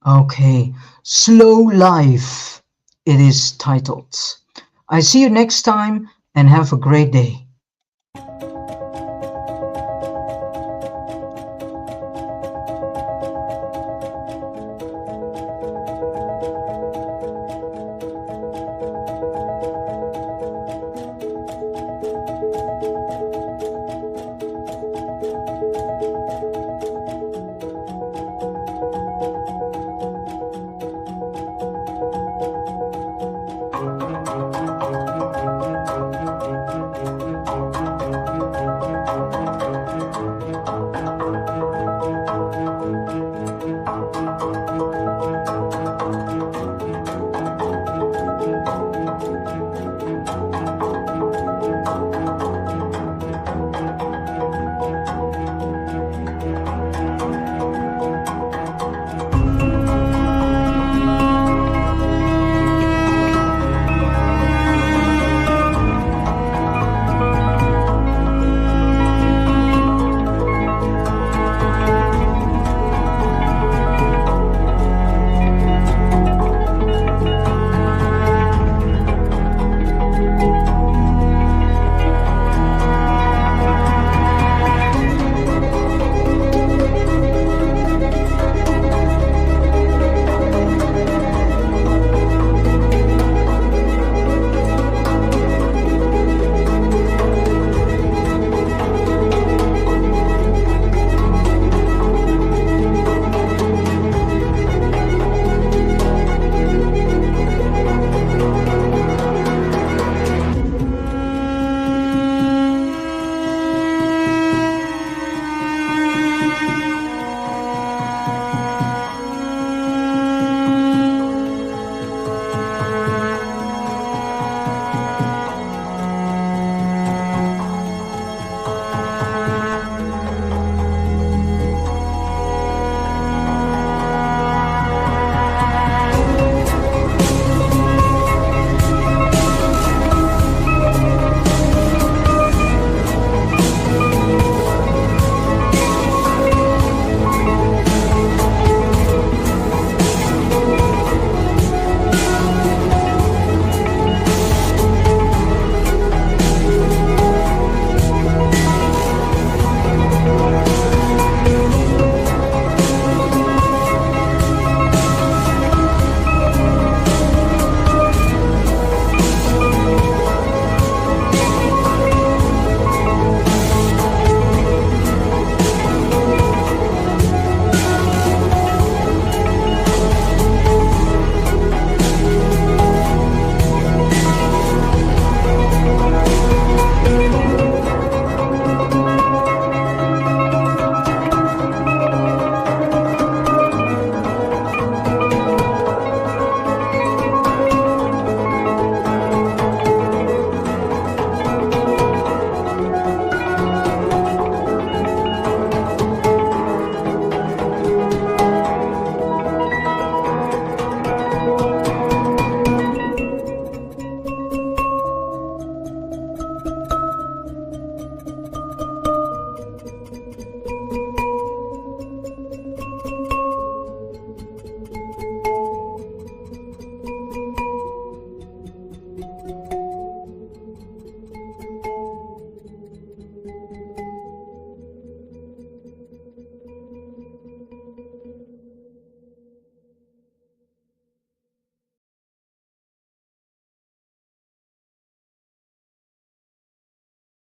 Okay, Slow Life, it is titled. I see you next time and have a great day.